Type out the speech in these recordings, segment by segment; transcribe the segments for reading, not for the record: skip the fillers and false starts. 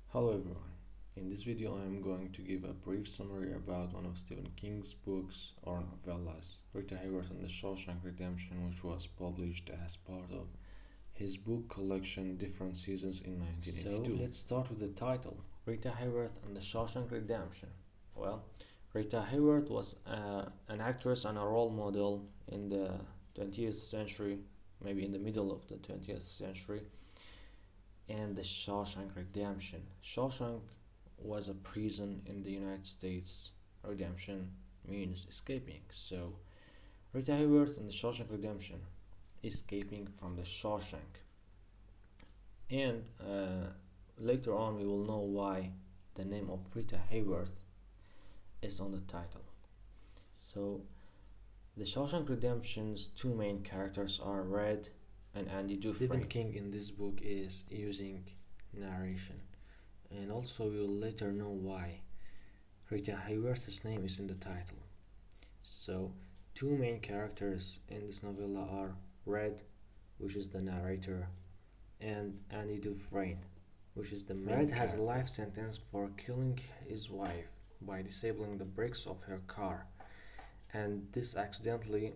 Hello everyone. In this video I am going to give a brief summary about one of Stephen King's books or novellas, Rita Hayworth and the Shawshank Redemption, which was published as part of his book collection Different Seasons in 1982. So let's start with the title, Rita Hayworth and the Shawshank Redemption. Well, Rita Hayworth was an actress and a role model in the 20th century, maybe in the middle of the 20th century, and the Shawshank Redemption. Shawshank was a prison in the United States. Redemption means escaping. So, Rita Hayworth and the Shawshank Redemption, escaping from the Shawshank. And later on, we will know why the name of Rita Hayworth is on the title. So, the Shawshank Redemption's two main characters are Red and Andy Dufresne. Stephen King in this book is using narration, and also we will later know why Rita Hayworth's name is in the title. So, two main characters in this novella are Red, which is the narrator, and Andy Dufresne, which is the main Red has a life sentence for killing his wife by disabling the brakes of her car, and this accidentally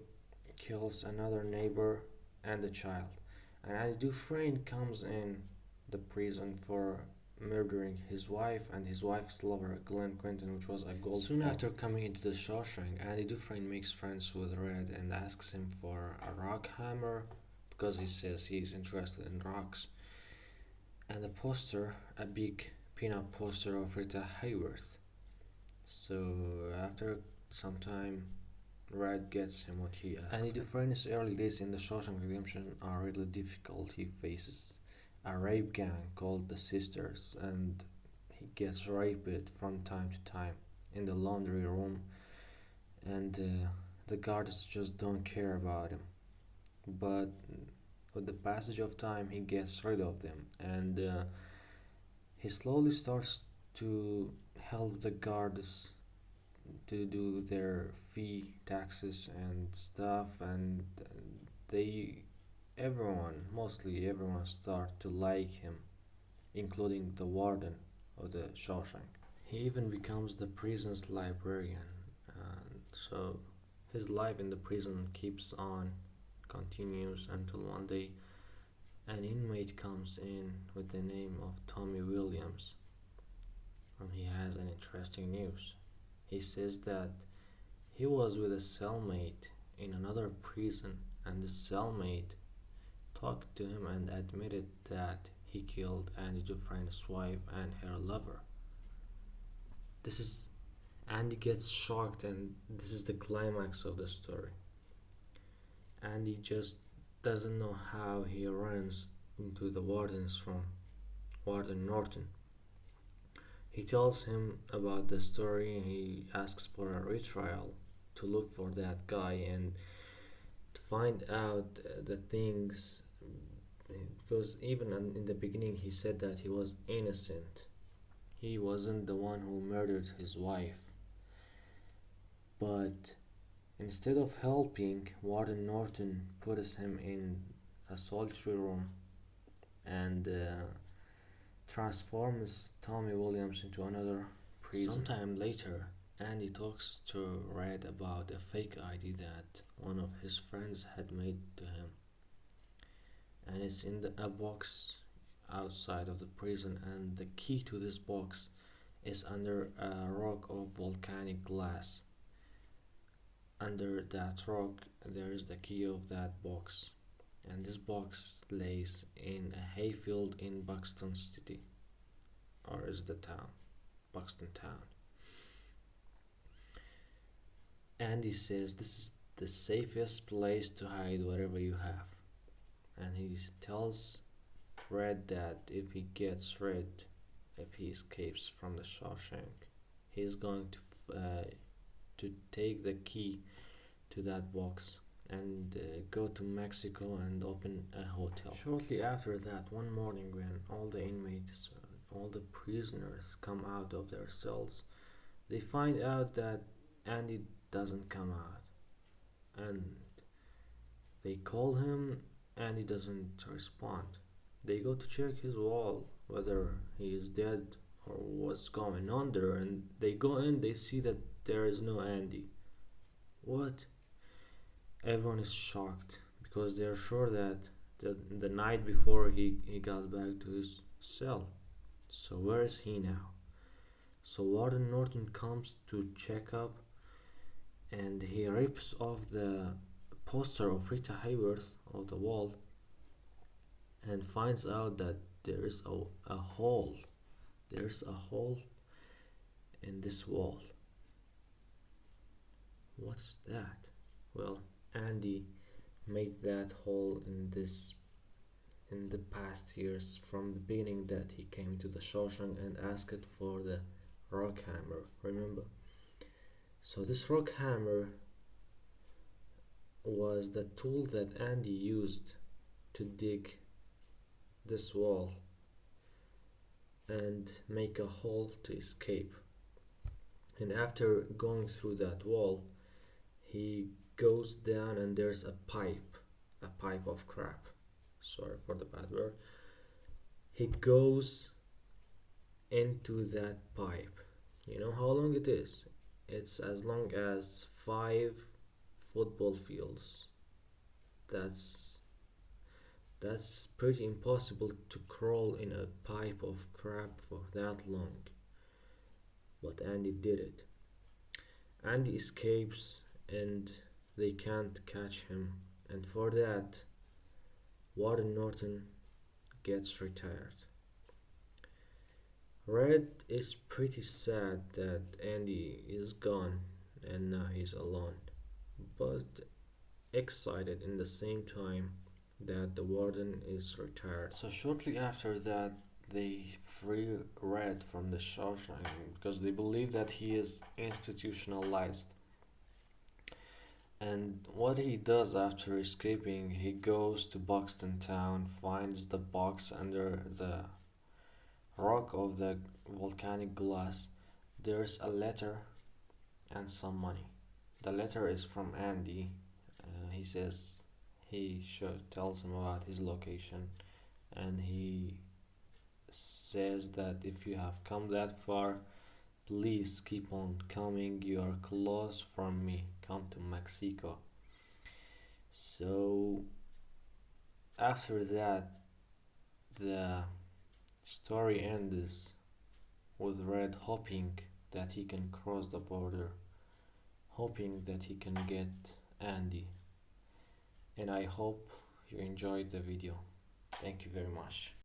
kills another neighbor and a child. And Andy Dufresne comes in the prison for murdering his wife and his wife's lover, Glenn Quentin, which was a gold. Soon after coming into the Shawshank, Andy Dufresne makes friends with Red and asks him for a rock hammer because he says he's interested in rocks, and a poster, a big pin-up poster of Rita Hayworth. So after some time, Red gets him what he asks. Andy Dufresne's early days in the Shawshank Redemption are really difficult. He faces a rape gang called the Sisters, and he gets raped from time to time in the laundry room, and the guards just don't care about him. But with the passage of time, he gets rid of them, and he slowly starts to help the guards to do their fee taxes and stuff, and they mostly everyone start to like him, including the warden of the Shawshank. He even becomes the prison's librarian, and so his life in the prison continues until one day an inmate comes in with the name of Tommy Williams, and he has an interesting news. He says that he was with a cellmate in another prison, and the cellmate talked to him and admitted that he killed Andy Dufresne's wife and her lover. This is Andy gets shocked, and this is the climax of the story. Andy just doesn't know how he runs into the warden's room, Warden Norton. He tells him about the story, and he asks for a retrial to look for that guy and to find out the things, because even in the beginning he said that he was innocent. He wasn't the one who murdered his wife. But instead of helping, Warden Norton puts him in a solitary room and transforms Tommy Williams into another prison. Sometime later, Andy talks to Red about a fake ID that one of his friends had made to him, and it's in a box outside of the prison, and the key to this box is under a rock of volcanic glass. Under that rock there is the key of that box, and this box lays in a hayfield in Buxton City, or is the town, Buxton Town. Andy says this is the safest place to hide whatever you have, and he tells Red that if he escapes from the Shawshank, he's going to take the key to that box and go to Mexico and open a hotel. Shortly after that, one morning when all the inmates, all the prisoners come out of their cells, they find out that Andy doesn't come out, and they call him and he doesn't respond. They go to check his wall whether he is dead or what's going on there. And they go in, they see that there is no Andy. What? Everyone is shocked because they are sure that the night before he got back to his cell. So where is he now? So Warden Norton comes to check up, and he rips off the poster of Rita Hayworth off the wall and finds out that there is a hole. There's a hole in this wall. What's that? Well, Andy made that hole in the past years, from the beginning that he came to the Shawshank and asked for the rock hammer, remember? So this rock hammer was the tool that Andy used to dig this wall and make a hole to escape. And after going through that wall, he goes down and there's a pipe of crap. Sorry for the bad word. He goes into that pipe. You know how long it is? It's as long as 5 football fields. That's pretty impossible to crawl in a pipe of crap for that long. But Andy did it. Andy escapes and they can't catch him, and for that Warden Norton gets retired. Red is pretty sad that Andy is gone and now he's alone, but excited in the same time that the warden is retired. So shortly after that, they free Red from the Shawshank because they believe that he is institutionalized. And what he does after escaping, he goes to Buxton Town, finds the box under the rock of the volcanic glass. There's a letter and some money. The letter is from Andy. He says tells him about his location, and he says that if you have come that far, please keep on coming. You are close from me. Come to Mexico. So after that, the story ends with Red hoping that he can cross the border, hoping that he can get Andy. And I hope you enjoyed the video. Thank you very much.